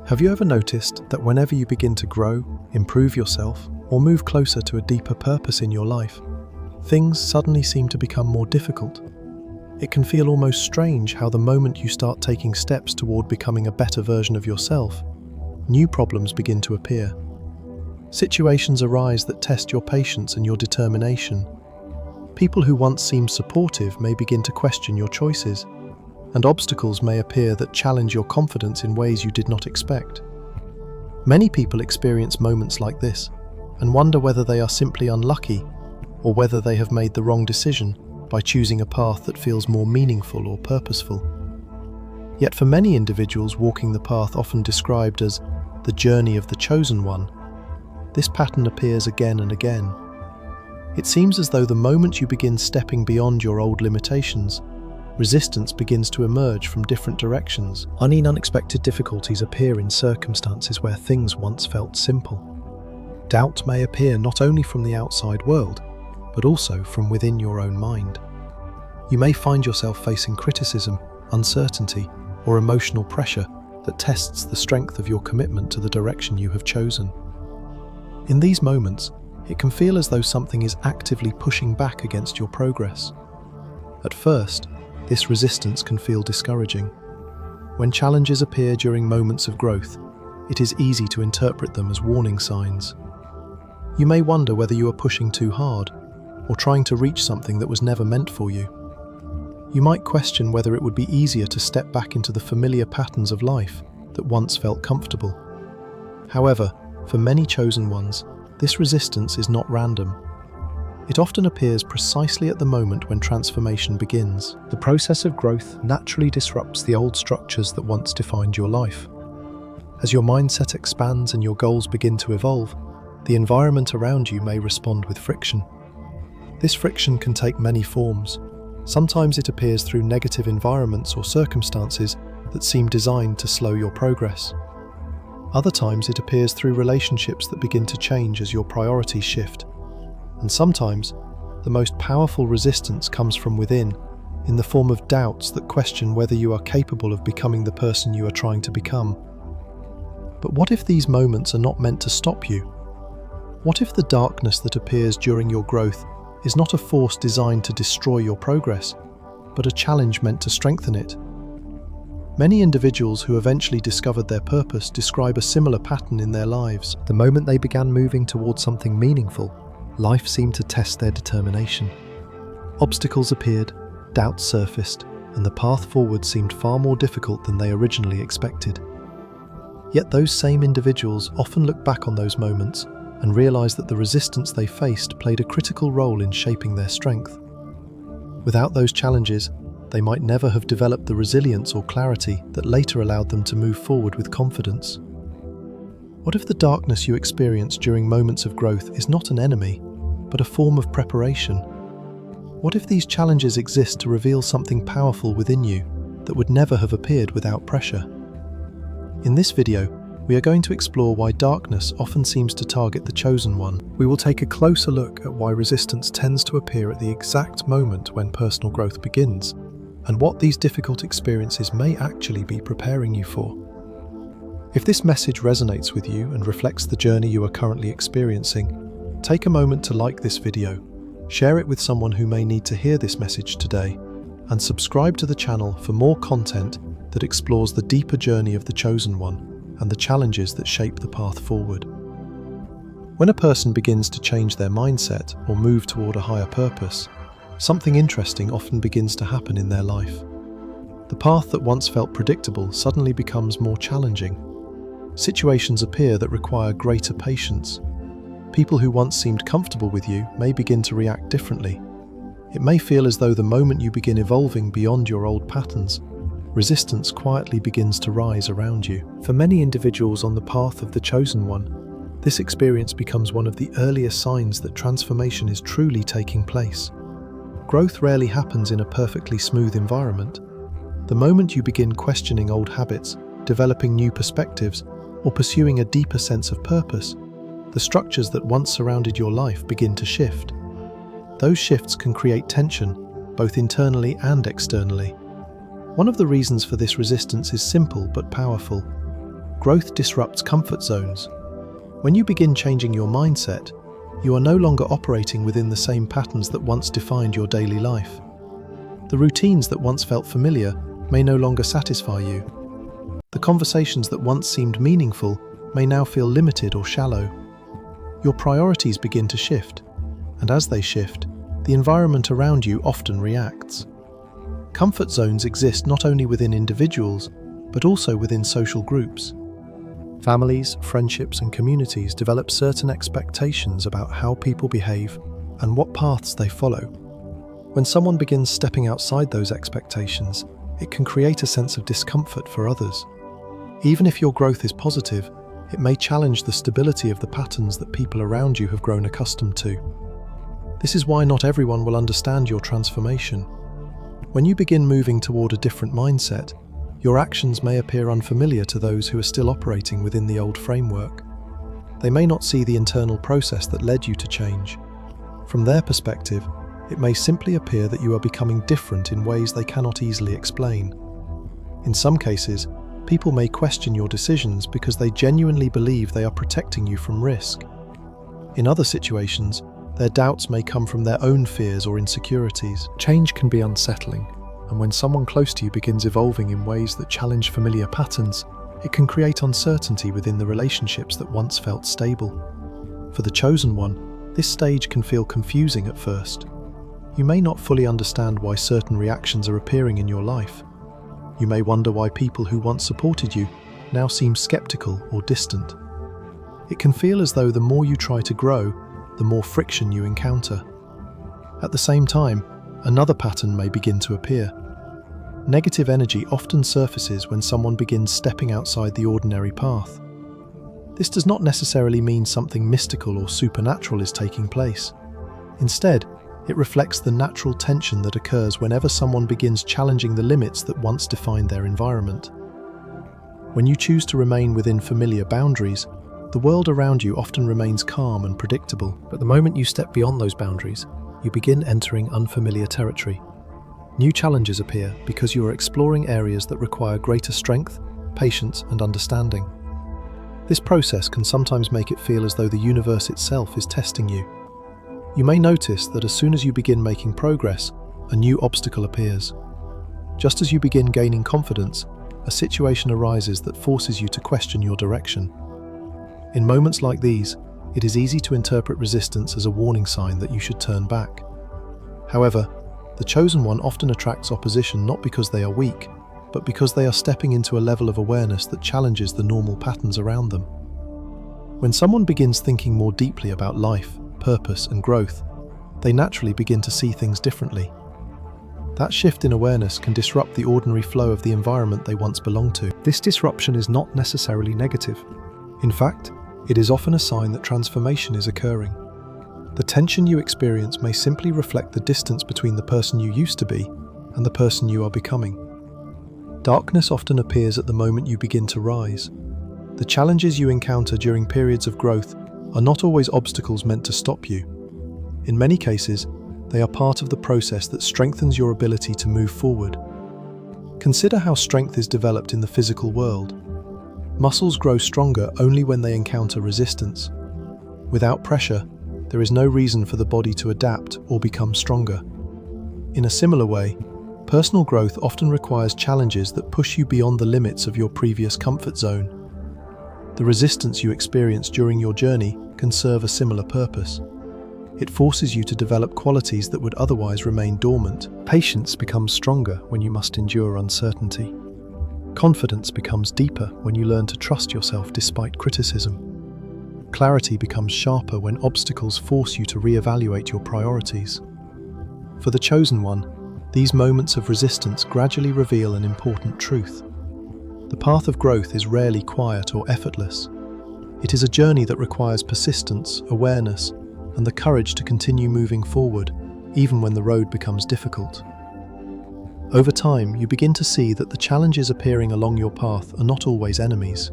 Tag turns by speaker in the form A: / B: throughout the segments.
A: Have you ever noticed that whenever you begin to grow, improve yourself, or move closer to a deeper purpose in your life, things suddenly seem to become more difficult? It can feel almost strange how the moment you start taking steps toward becoming a better version of yourself, new problems begin to appear. Situations arise that test your patience and your determination. People who once seemed supportive may begin to question your choices, and obstacles may appear that challenge your confidence in ways you did not expect. Many people experience moments like this and wonder whether they are simply unlucky or whether they have made the wrong decision by choosing a path that feels more meaningful or purposeful. Yet for many individuals walking the path often described as the journey of the chosen one, this pattern appears again and again. It seems as though the moment you begin stepping beyond your old limitations, resistance begins to emerge from different directions. Unexpected difficulties appear in circumstances where things once felt simple. Doubt may appear not only from the outside world, but also from within your own mind. You may find yourself facing criticism, uncertainty, or emotional pressure that tests the strength of your commitment to the direction you have chosen. In these moments, it can feel as though something is actively pushing back against your progress. At first, this resistance can feel discouraging. When challenges appear during moments of growth, it is easy to interpret them as warning signs. You may wonder whether you are pushing too hard or trying to reach something that was never meant for you. You might question whether it would be easier to step back into the familiar patterns of life that once felt comfortable. However, for many chosen ones, this resistance is not random. It often appears precisely at the moment when transformation begins. The process of growth naturally disrupts the old structures that once defined your life. As your mindset expands and your goals begin to evolve, the environment around you may respond with friction. This friction can take many forms. Sometimes it appears through negative environments or circumstances that seem designed to slow your progress. Other times it appears through relationships that begin to change as your priorities shift. And sometimes, the most powerful resistance comes from within, in the form of doubts that question whether you are capable of becoming the person you are trying to become. But what if these moments are not meant to stop you? What if the darkness that appears during your growth is not a force designed to destroy your progress, but a challenge meant to strengthen it? Many individuals who eventually discovered their purpose describe a similar pattern in their lives. The moment they began moving towards something meaningful, life seemed to test their determination. Obstacles appeared, doubts surfaced, and the path forward seemed far more difficult than they originally expected. Yet those same individuals often look back on those moments and realize that the resistance they faced played a critical role in shaping their strength. Without those challenges, they might never have developed the resilience or clarity that later allowed them to move forward with confidence. What if the darkness you experience during moments of growth is not an enemy, but a form of preparation? What if these challenges exist to reveal something powerful within you that would never have appeared without pressure? In this video, we are going to explore why darkness often seems to target the chosen one. We will take a closer look at why resistance tends to appear at the exact moment when personal growth begins, and what these difficult experiences may actually be preparing you for. If this message resonates with you and reflects the journey you are currently experiencing, take a moment to like this video, share it with someone who may need to hear this message today, and subscribe to the channel for more content that explores the deeper journey of the chosen one and the challenges that shape the path forward. When a person begins to change their mindset or move toward a higher purpose, something interesting often begins to happen in their life. The path that once felt predictable suddenly becomes more challenging. Situations appear that require greater patience. People who once seemed comfortable with you may begin to react differently. It may feel as though the moment you begin evolving beyond your old patterns, resistance quietly begins to rise around you. For many individuals on the path of the chosen one, this experience becomes one of the earliest signs that transformation is truly taking place. Growth rarely happens in a perfectly smooth environment. The moment you begin questioning old habits, developing new perspectives, or pursuing a deeper sense of purpose, the structures that once surrounded your life begin to shift. Those shifts can create tension, both internally and externally. One of the reasons for this resistance is simple but powerful. growth disrupts comfort zones. When you begin changing your mindset, you are no longer operating within the same patterns that once defined your daily life. The routines that once felt familiar may no longer satisfy you. The conversations that once seemed meaningful may now feel limited or shallow. Your priorities begin to shift, and as they shift, the environment around you often reacts. Comfort zones exist not only within individuals, but also within social groups. Families, friendships, and communities develop certain expectations about how people behave and what paths they follow. When someone begins stepping outside those expectations, it can create a sense of discomfort for others. Even if your growth is positive, it may challenge the stability of the patterns that people around you have grown accustomed to. This is why not everyone will understand your transformation. When you begin moving toward a different mindset, your actions may appear unfamiliar to those who are still operating within the old framework. They may not see the internal process that led you to change. From their perspective, it may simply appear that you are becoming different in ways they cannot easily explain. In some cases, people may question your decisions because they genuinely believe they are protecting you from risk. In other situations, their doubts may come from their own fears or insecurities. Change can be unsettling, and when someone close to you begins evolving in ways that challenge familiar patterns, it can create uncertainty within the relationships that once felt stable. For the chosen one, this stage can feel confusing at first. You may not fully understand why certain reactions are appearing in your life. You may wonder why people who once supported you now seem skeptical or distant. It can feel as though the more you try to grow, the more friction you encounter. At the same time, another pattern may begin to appear. Negative energy often surfaces when someone begins stepping outside the ordinary path. This does not necessarily mean something mystical or supernatural is taking place. Instead, it reflects the natural tension that occurs whenever someone begins challenging the limits that once defined their environment. When you choose to remain within familiar boundaries, the world around you often remains calm and predictable. But the moment you step beyond those boundaries, you begin entering unfamiliar territory. New challenges appear because you are exploring areas that require greater strength, patience, and understanding. This process can sometimes make it feel as though the universe itself is testing you. You may notice that as soon as you begin making progress, a new obstacle appears. Just as you begin gaining confidence, a situation arises that forces you to question your direction. In moments like these, it is easy to interpret resistance as a warning sign that you should turn back. However, the chosen one often attracts opposition not because they are weak, but because they are stepping into a level of awareness that challenges the normal patterns around them. When someone begins thinking more deeply about life, purpose, and growth, they naturally begin to see things differently. That shift in awareness can disrupt the ordinary flow of the environment they once belonged to. This disruption is not necessarily negative. In fact, it is often a sign that transformation is occurring. The tension you experience may simply reflect the distance between the person you used to be and the person you are becoming. Darkness often appears at the moment you begin to rise. The challenges you encounter during periods of growth are not always obstacles meant to stop you. In many cases, they are part of the process that strengthens your ability to move forward. Consider how strength is developed in the physical world. Muscles grow stronger only when they encounter resistance. Without pressure, there is no reason for the body to adapt or become stronger. In a similar way, personal growth often requires challenges that push you beyond the limits of your previous comfort zone. The resistance you experience during your journey can serve a similar purpose. It forces you to develop qualities that would otherwise remain dormant. Patience becomes stronger when you must endure uncertainty. Confidence becomes deeper when you learn to trust yourself despite criticism. Clarity becomes sharper when obstacles force you to reevaluate your priorities. For the chosen one, these moments of resistance gradually reveal an important truth. The path of growth is rarely quiet or effortless. It is a journey that requires persistence, awareness, and the courage to continue moving forward, even when the road becomes difficult. Over time, you begin to see that the challenges appearing along your path are not always enemies.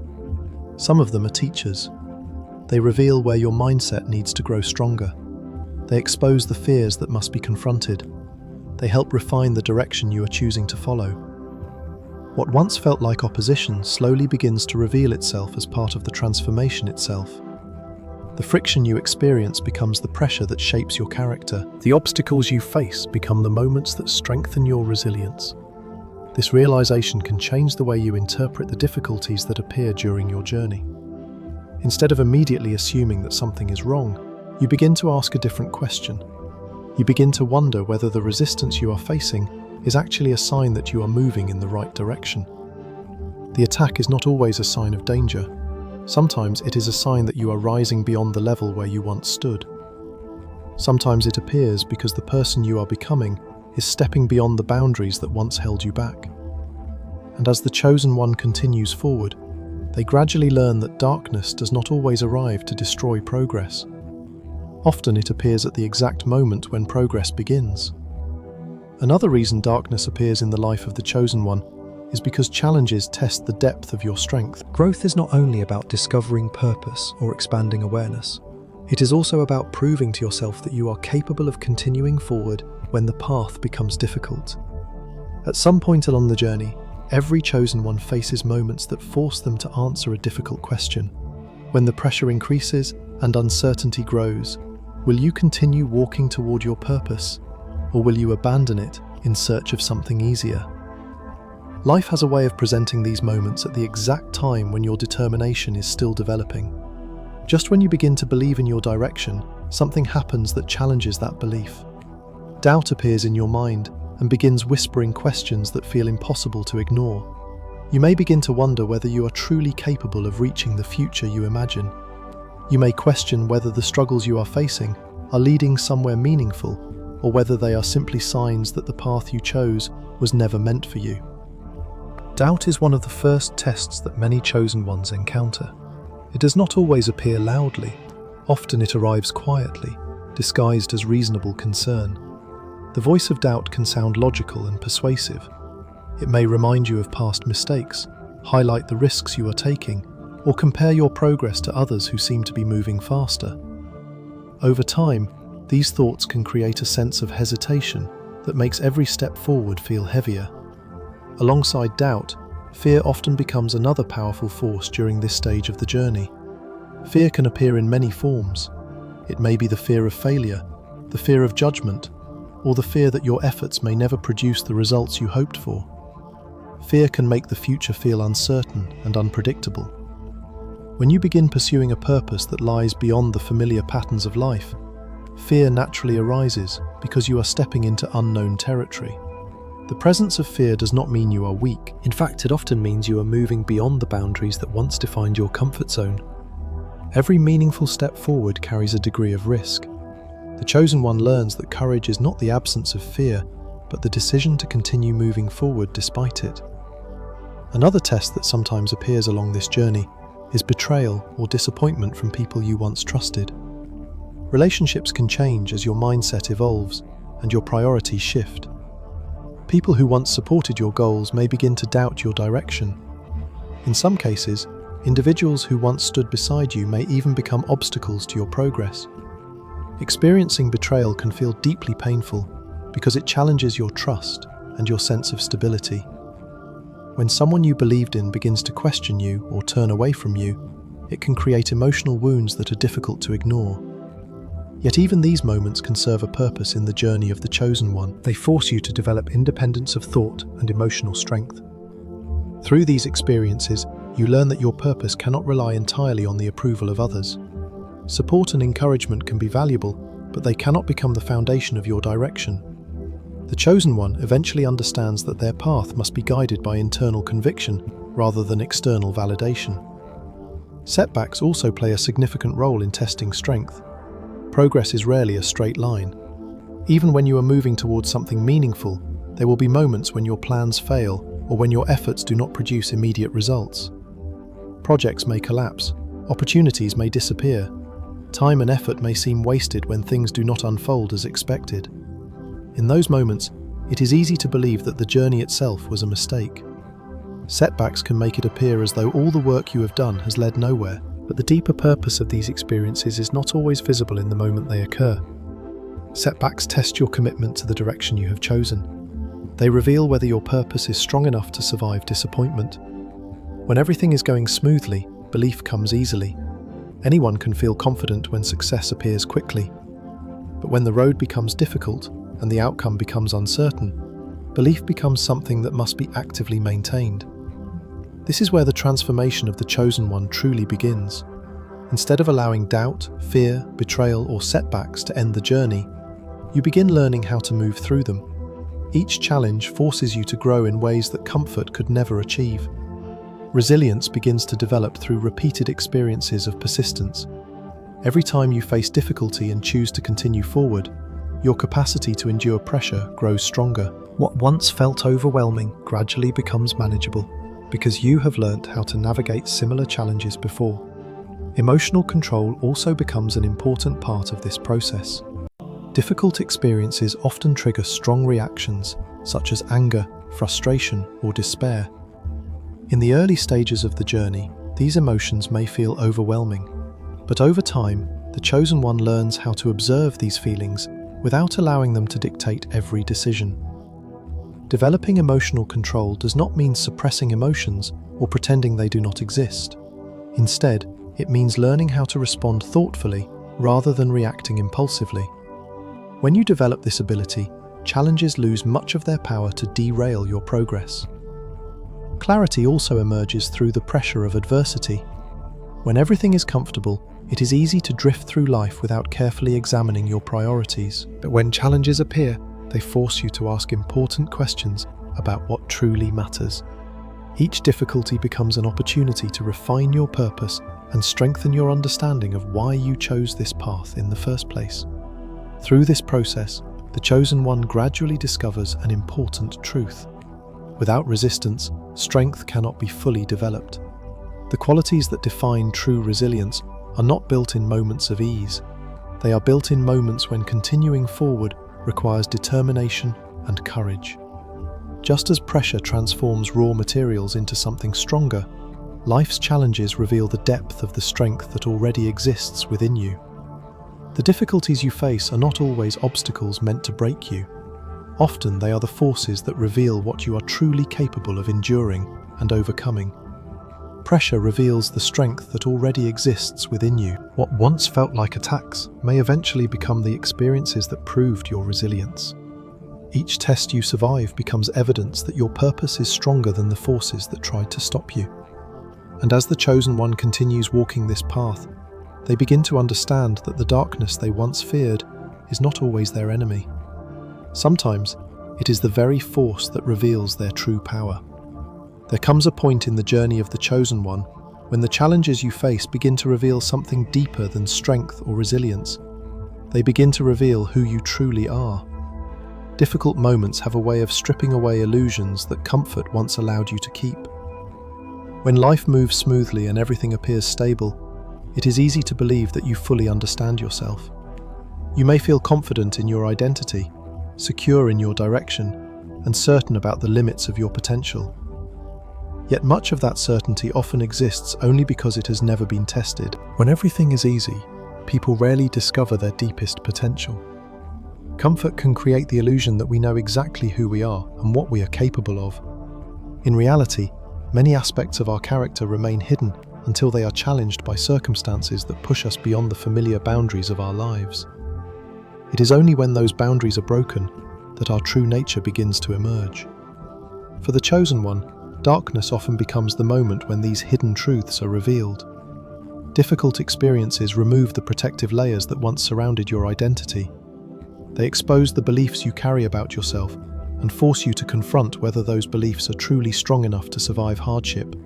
A: Some of them are teachers. They reveal where your mindset needs to grow stronger. They expose the fears that must be confronted. They help refine the direction you are choosing to follow. What once felt like opposition slowly begins to reveal itself as part of the transformation itself. The friction you experience becomes the pressure that shapes your character. The obstacles you face become the moments that strengthen your resilience. This realization can change the way you interpret the difficulties that appear during your journey. Instead of immediately assuming that something is wrong, you begin to ask a different question. You begin to wonder whether the resistance you are facing is actually a sign that you are moving in the right direction. The attack is not always a sign of danger. Sometimes it is a sign that you are rising beyond the level where you once stood. Sometimes it appears because the person you are becoming is stepping beyond the boundaries that once held you back. And as the chosen one continues forward, they gradually learn that darkness does not always arrive to destroy progress. Often it appears at the exact moment when progress begins. Another reason darkness appears in the life of the chosen one is because challenges test the depth of your strength. Growth is not only about discovering purpose or expanding awareness. It is also about proving to yourself that you are capable of continuing forward when the path becomes difficult. At some point along the journey, every chosen one faces moments that force them to answer a difficult question. When the pressure increases and uncertainty grows, will you continue walking toward your purpose, or will you abandon it in search of something easier? Life has a way of presenting these moments at the exact time when your determination is still developing. Just when you begin to believe in your direction, something happens that challenges that belief. Doubt appears in your mind and begins whispering questions that feel impossible to ignore. You may begin to wonder whether you are truly capable of reaching the future you imagine. You may question whether the struggles you are facing are leading somewhere meaningful, or whether they are simply signs that the path you chose was never meant for you. Doubt is one of the first tests that many chosen ones encounter. It does not always appear loudly. Often it arrives quietly, disguised as reasonable concern. The voice of doubt can sound logical and persuasive. It may remind you of past mistakes, highlight the risks you are taking, or compare your progress to others who seem to be moving faster. Over time, these thoughts can create a sense of hesitation that makes every step forward feel heavier. Alongside doubt, fear often becomes another powerful force during this stage of the journey. Fear can appear in many forms. It may be the fear of failure, the fear of judgment, or the fear that your efforts may never produce the results you hoped for. Fear can make the future feel uncertain and unpredictable. When you begin pursuing a purpose that lies beyond the familiar patterns of life, fear naturally arises because you are stepping into unknown territory. The presence of fear does not mean you are weak. In fact, it often means you are moving beyond the boundaries that once defined your comfort zone. Every meaningful step forward carries a degree of risk. The chosen one learns that courage is not the absence of fear, but the decision to continue moving forward despite it. Another test that sometimes appears along this journey is betrayal or disappointment from people you once trusted. Relationships can change as your mindset evolves and your priorities shift. People who once supported your goals may begin to doubt your direction. In some cases, individuals who once stood beside you may even become obstacles to your progress. Experiencing betrayal can feel deeply painful because it challenges your trust and your sense of stability. When someone you believed in begins to question you or turn away from you, it can create emotional wounds that are difficult to ignore. Yet even these moments can serve a purpose in the journey of the chosen one. They force you to develop independence of thought and emotional strength. Through these experiences, you learn that your purpose cannot rely entirely on the approval of others. Support and encouragement can be valuable, but they cannot become the foundation of your direction. The chosen one eventually understands that their path must be guided by internal conviction rather than external validation. Setbacks also play a significant role in testing strength. Progress is rarely a straight line. Even when you are moving towards something meaningful, there will be moments when your plans fail or when your efforts do not produce immediate results. Projects may collapse, opportunities may disappear, time and effort may seem wasted when things do not unfold as expected. In those moments, it is easy to believe that the journey itself was a mistake. Setbacks can make it appear as though all the work you have done has led nowhere, but the deeper purpose of these experiences is not always visible in the moment they occur. Setbacks test your commitment to the direction you have chosen. They reveal whether your purpose is strong enough to survive disappointment. When everything is going smoothly, belief comes easily. Anyone can feel confident when success appears quickly. But when the road becomes difficult and the outcome becomes uncertain, belief becomes something that must be actively maintained. This is where the transformation of the chosen one truly begins. Instead of allowing doubt, fear, betrayal, or setbacks to end the journey, you begin learning how to move through them. Each challenge forces you to grow in ways that comfort could never achieve. Resilience begins to develop through repeated experiences of persistence. Every time you face difficulty and choose to continue forward, your capacity to endure pressure grows stronger. What once felt overwhelming gradually becomes manageable, because you have learnt how to navigate similar challenges before. Emotional control also becomes an important part of this process. Difficult experiences often trigger strong reactions, such as anger, frustration, or despair. In the early stages of the journey, these emotions may feel overwhelming, but over time, the chosen one learns how to observe these feelings without allowing them to dictate every decision. Developing emotional control does not mean suppressing emotions or pretending they do not exist. Instead, it means learning how to respond thoughtfully rather than reacting impulsively. When you develop this ability, challenges lose much of their power to derail your progress. Clarity also emerges through the pressure of adversity. When everything is comfortable, it is easy to drift through life without carefully examining your priorities. But when challenges appear, they force you to ask important questions about what truly matters. Each difficulty becomes an opportunity to refine your purpose and strengthen your understanding of why you chose this path in the first place. Through this process, the chosen one gradually discovers an important truth. Without resistance, strength cannot be fully developed. The qualities that define true resilience are not built in moments of ease. They are built in moments when continuing forward requires determination and courage. Just as pressure transforms raw materials into something stronger, life's challenges reveal the depth of the strength that already exists within you. The difficulties you face are not always obstacles meant to break you. Often they are the forces that reveal what you are truly capable of enduring and overcoming. Pressure reveals the strength that already exists within you. What once felt like attacks may eventually become the experiences that proved your resilience. Each test you survive becomes evidence that your purpose is stronger than the forces that tried to stop you. And as the chosen one continues walking this path, they begin to understand that the darkness they once feared is not always their enemy. Sometimes, it is the very force that reveals their true power. There comes a point in the journey of the chosen one when the challenges you face begin to reveal something deeper than strength or resilience. They begin to reveal who you truly are. Difficult moments have a way of stripping away illusions that comfort once allowed you to keep. When life moves smoothly and everything appears stable, it is easy to believe that you fully understand yourself. You may feel confident in your identity, secure in your direction, and certain about the limits of your potential. Yet much of that certainty often exists only because it has never been tested. When everything is easy, people rarely discover their deepest potential. Comfort can create the illusion that we know exactly who we are and what we are capable of. In reality, many aspects of our character remain hidden until they are challenged by circumstances that push us beyond the familiar boundaries of our lives. It is only when those boundaries are broken that our true nature begins to emerge. For the chosen one, darkness often becomes the moment when these hidden truths are revealed. Difficult experiences remove the protective layers that once surrounded your identity. They expose the beliefs you carry about yourself and force you to confront whether those beliefs are truly strong enough to survive hardship.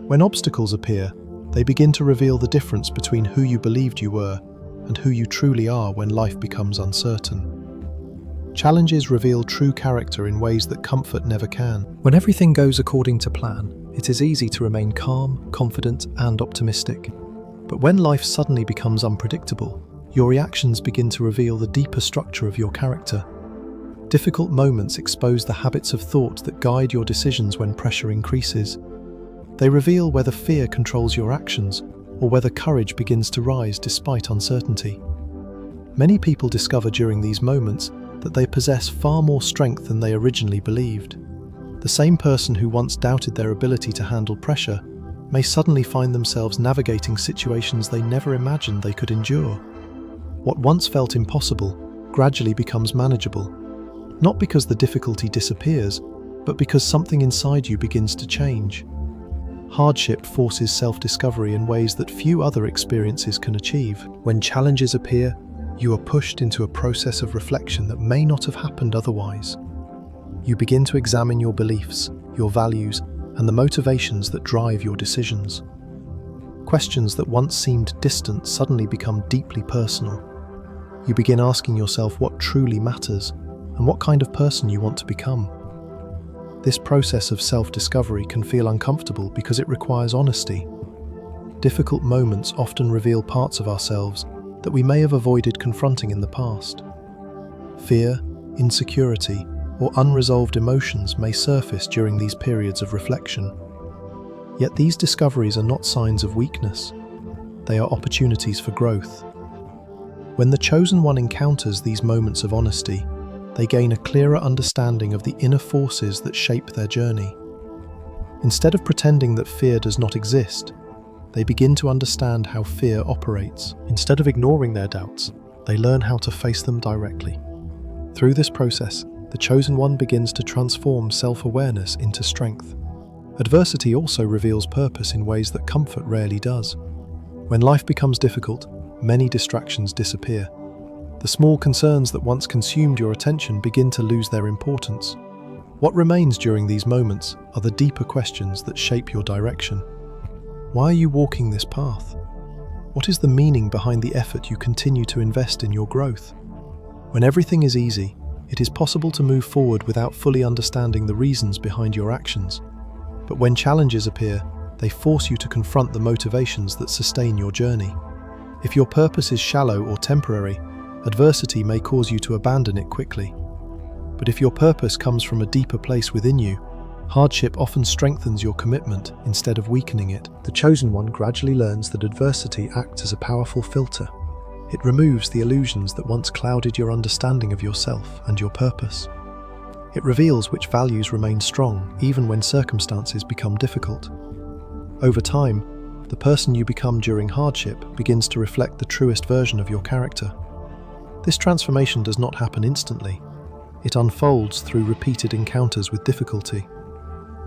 A: When obstacles appear, they begin to reveal the difference between who you believed you were and who you truly are when life becomes uncertain. Challenges reveal true character in ways that comfort never can. When everything goes according to plan, it is easy to remain calm, confident, and optimistic. But when life suddenly becomes unpredictable, your reactions begin to reveal the deeper structure of your character. Difficult moments expose the habits of thought that guide your decisions when pressure increases. They reveal whether fear controls your actions or whether courage begins to rise despite uncertainty. Many people discover during these moments that they possess far more strength than they originally believed. The same person who once doubted their ability to handle pressure may suddenly find themselves navigating situations they never imagined they could endure. What once felt impossible gradually becomes manageable, not because the difficulty disappears, but because something inside you begins to change. Hardship forces self-discovery in ways that few other experiences can achieve. When challenges appear, you are pushed into a process of reflection that may not have happened otherwise. You begin to examine your beliefs, your values, and the motivations that drive your decisions. Questions that once seemed distant suddenly become deeply personal. You begin asking yourself what truly matters and what kind of person you want to become. This process of self-discovery can feel uncomfortable because it requires honesty. Difficult moments often reveal parts of ourselves that we may have avoided confronting in the past. Fear, insecurity, or unresolved emotions may surface during these periods of reflection. Yet these discoveries are not signs of weakness. They are opportunities for growth. When the chosen one encounters these moments of honesty, they gain a clearer understanding of the inner forces that shape their journey. Instead of pretending that fear does not exist, they begin to understand how fear operates. Instead of ignoring their doubts, they learn how to face them directly. Through this process, the chosen one begins to transform self-awareness into strength. Adversity also reveals purpose in ways that comfort rarely does. When life becomes difficult, many distractions disappear. The small concerns that once consumed your attention begin to lose their importance. What remains during these moments are the deeper questions that shape your direction. Why are you walking this path? What is the meaning behind the effort you continue to invest in your growth? When everything is easy, it is possible to move forward without fully understanding the reasons behind your actions. But when challenges appear, they force you to confront the motivations that sustain your journey. If your purpose is shallow or temporary, adversity may cause you to abandon it quickly. But if your purpose comes from a deeper place within you, hardship often strengthens your commitment instead of weakening it. The chosen one gradually learns that adversity acts as a powerful filter. It removes the illusions that once clouded your understanding of yourself and your purpose. It reveals which values remain strong even when circumstances become difficult. Over time, the person you become during hardship begins to reflect the truest version of your character. This transformation does not happen instantly. It unfolds through repeated encounters with difficulty.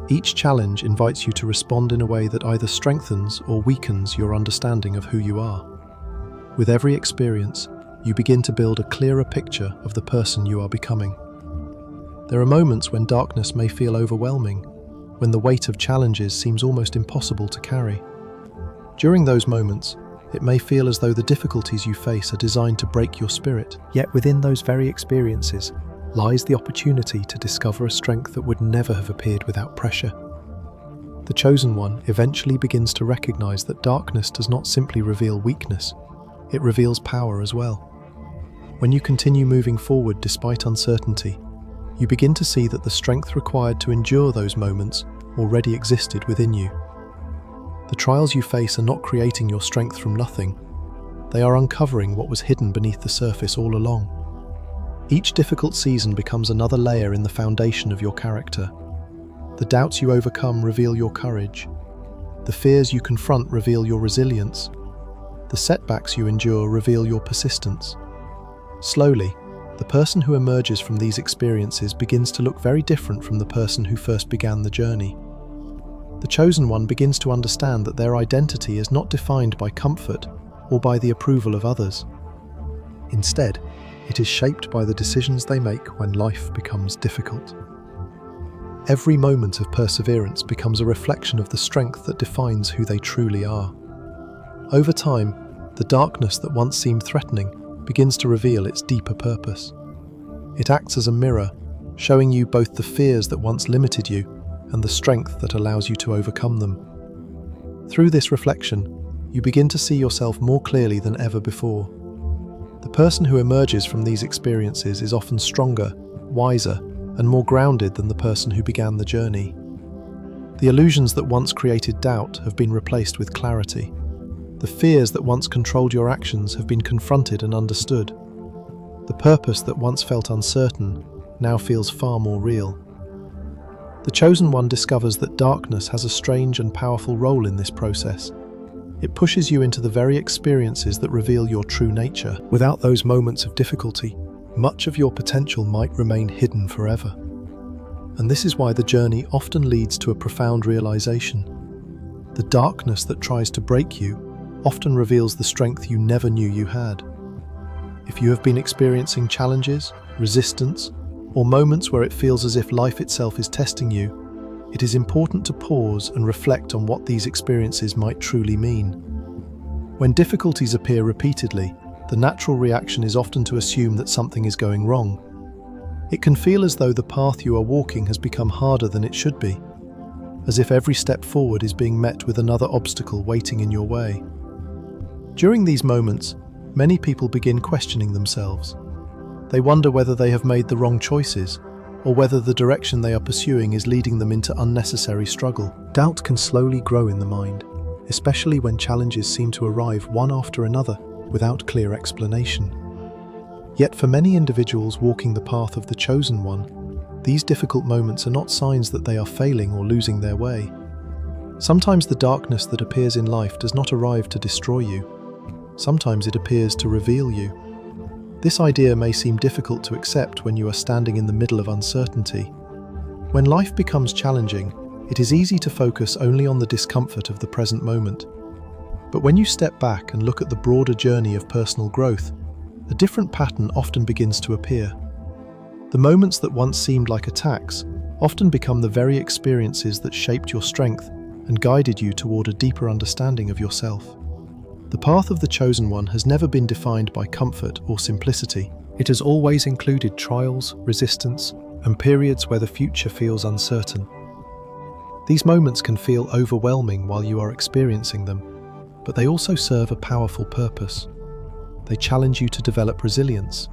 A: Each challenge invites you to respond in a way that either strengthens or weakens your understanding of who you are. With every experience, you begin to build a clearer picture of the person you are becoming. There are moments when darkness may feel overwhelming, when the weight of challenges seems almost impossible to carry. During those moments, it may feel as though the difficulties you face are designed to break your spirit. Yet within those very experiences lies the opportunity to discover a strength that would never have appeared without pressure. The chosen one eventually begins to recognize that darkness does not simply reveal weakness, it reveals power as well. When you continue moving forward despite uncertainty, you begin to see that the strength required to endure those moments already existed within you. The trials you face are not creating your strength from nothing. They are uncovering what was hidden beneath the surface all along. Each difficult season becomes another layer in the foundation of your character. The doubts you overcome reveal your courage. The fears you confront reveal your resilience. The setbacks you endure reveal your persistence. Slowly, the person who emerges from these experiences begins to look very different from the person who first began the journey. The chosen one begins to understand that their identity is not defined by comfort or by the approval of others. Instead, it is shaped by the decisions they make when life becomes difficult. Every moment of perseverance becomes a reflection of the strength that defines who they truly are. Over time, the darkness that once seemed threatening begins to reveal its deeper purpose. It acts as a mirror, showing you both the fears that once limited you and the strength that allows you to overcome them. Through this reflection, you begin to see yourself more clearly than ever before. The person who emerges from these experiences is often stronger, wiser, and more grounded than the person who began the journey. The illusions that once created doubt have been replaced with clarity. The fears that once controlled your actions have been confronted and understood. The purpose that once felt uncertain now feels far more real. The chosen one discovers that darkness has a strange and powerful role in this process. It pushes you into the very experiences that reveal your true nature. Without those moments of difficulty, much of your potential might remain hidden forever. And this is why the journey often leads to a profound realization. The darkness that tries to break you often reveals the strength you never knew you had. If you have been experiencing challenges, resistance, or moments where it feels as if life itself is testing you, it is important to pause and reflect on what these experiences might truly mean. When difficulties appear repeatedly, the natural reaction is often to assume that something is going wrong. It can feel as though the path you are walking has become harder than it should be, as if every step forward is being met with another obstacle waiting in your way. During these moments, many people begin questioning themselves. They wonder whether they have made the wrong choices, or whether the direction they are pursuing is leading them into unnecessary struggle. Doubt can slowly grow in the mind, especially when challenges seem to arrive one after another without clear explanation. Yet for many individuals walking the path of the chosen one, these difficult moments are not signs that they are failing or losing their way. Sometimes the darkness that appears in life does not arrive to destroy you. Sometimes it appears to reveal you. This idea may seem difficult to accept when you are standing in the middle of uncertainty. When life becomes challenging, it is easy to focus only on the discomfort of the present moment. But when you step back and look at the broader journey of personal growth, a different pattern often begins to appear. The moments that once seemed like attacks often become the very experiences that shaped your strength and guided you toward a deeper understanding of yourself. The path of the chosen one has never been defined by comfort or simplicity. It has always included trials, resistance, and periods where the future feels uncertain. These moments can feel overwhelming while you are experiencing them, but they also serve a powerful purpose. They challenge you to develop resilience.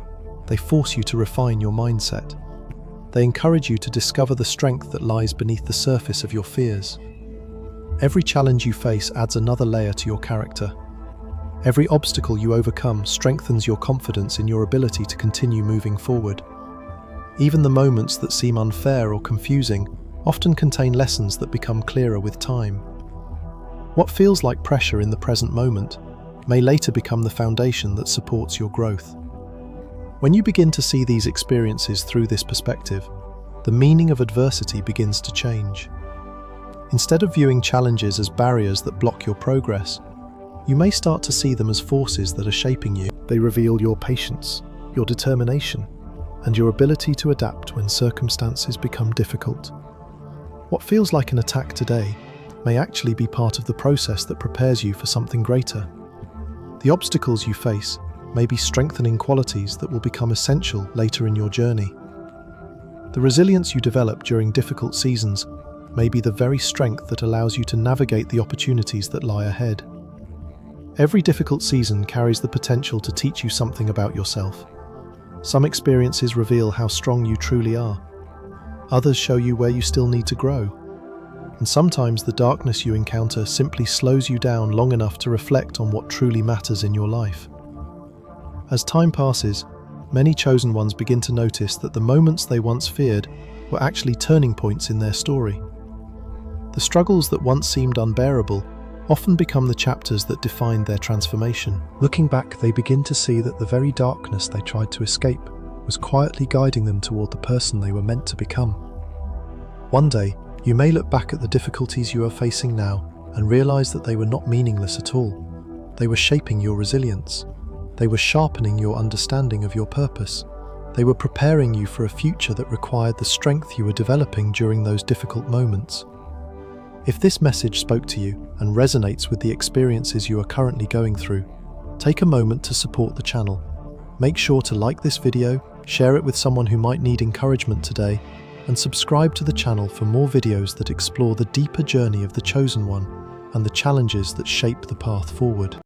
A: They force you to refine your mindset. They encourage you to discover the strength that lies beneath the surface of your fears. Every challenge you face adds another layer to your character. Every obstacle you overcome strengthens your confidence in your ability to continue moving forward. Even the moments that seem unfair or confusing often contain lessons that become clearer with time. What feels like pressure in the present moment may later become the foundation that supports your growth. When you begin to see these experiences through this perspective, the meaning of adversity begins to change. Instead of viewing challenges as barriers that block your progress, you may start to see them as forces that are shaping you. They reveal your patience, your determination, and your ability to adapt when circumstances become difficult. What feels like an attack today may actually be part of the process that prepares you for something greater. The obstacles you face may be strengthening qualities that will become essential later in your journey. The resilience you develop during difficult seasons may be the very strength that allows you to navigate the opportunities that lie ahead. Every difficult season carries the potential to teach you something about yourself. Some experiences reveal how strong you truly are. Others show you where you still need to grow. And sometimes the darkness you encounter simply slows you down long enough to reflect on what truly matters in your life. As time passes, many chosen ones begin to notice that the moments they once feared were actually turning points in their story. The struggles that once seemed unbearable often become the chapters that defined their transformation. Looking back, they begin to see that the very darkness they tried to escape was quietly guiding them toward the person they were meant to become. One day, you may look back at the difficulties you are facing now and realize that they were not meaningless at all. They were shaping your resilience. They were sharpening your understanding of your purpose. They were preparing you for a future that required the strength you were developing during those difficult moments. If this message spoke to you and resonates with the experiences you are currently going through, take a moment to support the channel. Make sure to like this video, share it with someone who might need encouragement today, and subscribe to the channel for more videos that explore the deeper journey of the chosen one and the challenges that shape the path forward.